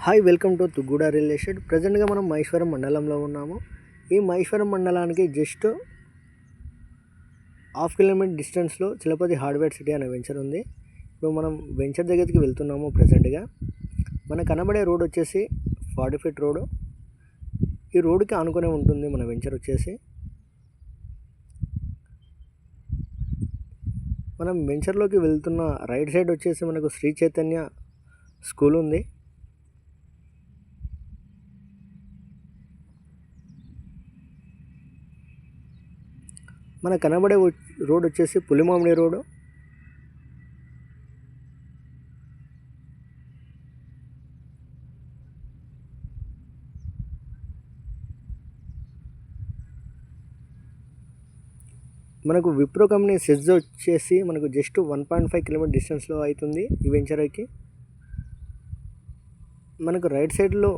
Hi welcome to Tukkuguda real estate. ప్రజెంట్గా మనం మహేశ్వరం మండలంలో ఉన్నాము. ఈ మహేశ్వరం మండలానికి జస్ట్ హాఫ్ కిలోమీటర్ డిస్టెన్స్లో చలపతి హార్డ్వేర్ సిటీ అనే వెంచర్ ఉంది. ఇప్పుడు మనం వెంచర్ దగ్గరికి వెళ్తున్నాము. ప్రజెంట్గా మనకు కనబడే రోడ్ వచ్చేసి 40 ఫీట్ రోడ్. ఈ రోడ్డుకి ఆనుకునే ఉంటుంది మన వెంచర్ వచ్చేసి. మనం వెంచర్లోకి వెళ్తున్న రైట్ సైడ్ వచ్చేసి మనకు శ్రీ చైతన్య స్కూల్ ఉంది. మన కనబడే రోడ్ వచ్చేసి పులిమామిడి రోడ్. మనకు విప్రో కంపెనీ సెజ్ వచ్చేసి మనకు జస్ట్ 1.5 కిలోమీటర్ డిస్టెన్స్లో అవుతుంది ఈ వెంచర్కి. మనకు రైట్ సైడ్లో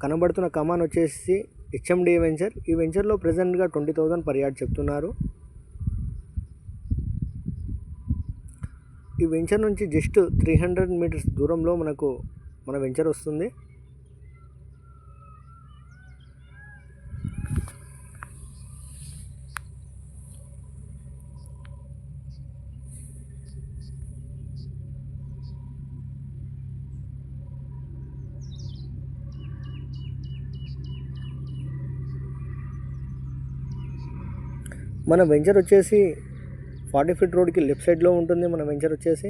కనబడుతున్న కమాన్ వచ్చేసి హెచ్ఎండి వెంచర్. ఈ వెంచర్లో ప్రజెంట్గా 20,000 పర్ యార్డ్ చెప్తున్నారు. ఈ వెంచర్ నుంచి జస్ట్ 300 మీటర్స్ దూరంలో మనకు మన వెంచర్ వస్తుంది. మన వెంచర్ వచ్చేసి 40 ఫీట్ రోడ్కి లెఫ్ట్ సైడ్లో ఉంటుంది మన వెంచర్ వచ్చేసి.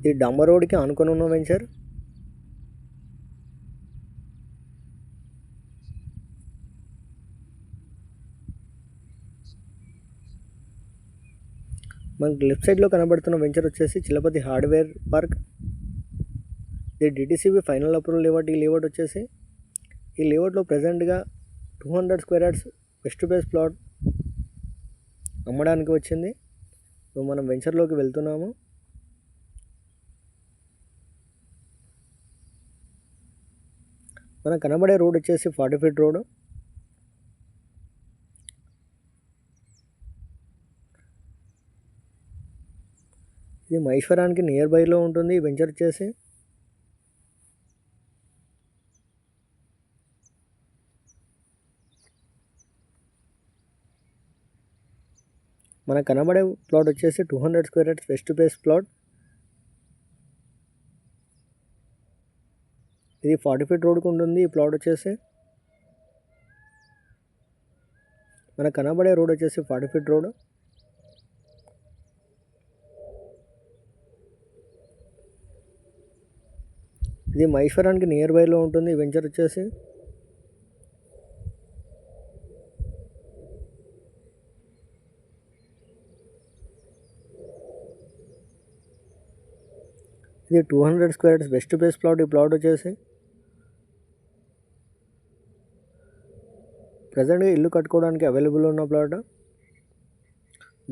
ఈ డాంబర్ రోడ్కి ఆనుకొని ఉన్న వెంచర్. మనకి లెఫ్ట్ సైడ్లో కనబడుతున్న వెంచర్ వచ్చేసి చలపతి హార్డ్వేర్ పార్క్. ఇది డిటిసిబి ఫైనల్ అప్రూవల్ లేఅవుట్. ఈ లేఅవుట్ వచ్చేసి ఈ లేఅవుట్లో ప్రజెంట్గా 200 square yards west base plot అమ్మడానికి వచ్చింది. మనం వెంచర్లోకి వెళ్తున్నాము. మనకు కనబడే రోడ్ వచ్చేసి 40 ఫీట్ రోడ్. ఇది మహేశ్వరానికి నియర్ బైలో ఉంటుంది ఈ వెంచర్ వచ్చేసి. మనకు కనబడే ప్లాట్ వచ్చేసి 200 square yards west base plot. ఇది 40 ఫీట్ రోడ్కు ఉంటుంది ఈ ప్లాట్ వచ్చేసి. మనకు కనబడే రోడ్ వచ్చేసి 40 ఫీట్ రోడ్. ఇది మహేశ్వరానికి నియర్ బైలో ఉంటుంది ఈ వెంచర్ వచ్చేసి. ఇది 200 square yards west base plot. ఈ ప్లాట్ వచ్చేసి ప్రజెంట్గా ఇల్లు కట్టుకోవడానికి అవైలబుల్ ఉన్న ప్లాట్.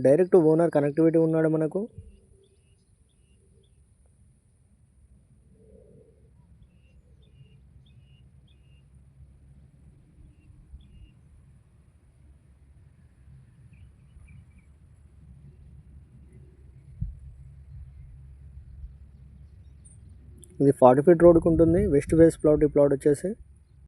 డైరెక్ట్ ఓనర్ కనెక్టివిటీ ఉన్నాడు మనకు. ఇది 40 ఫీట్ రోడ్కు ఉంటుంది వెస్ట్ ఫేస్ ప్లాట్. ఈ ప్లాట్ వచ్చేసి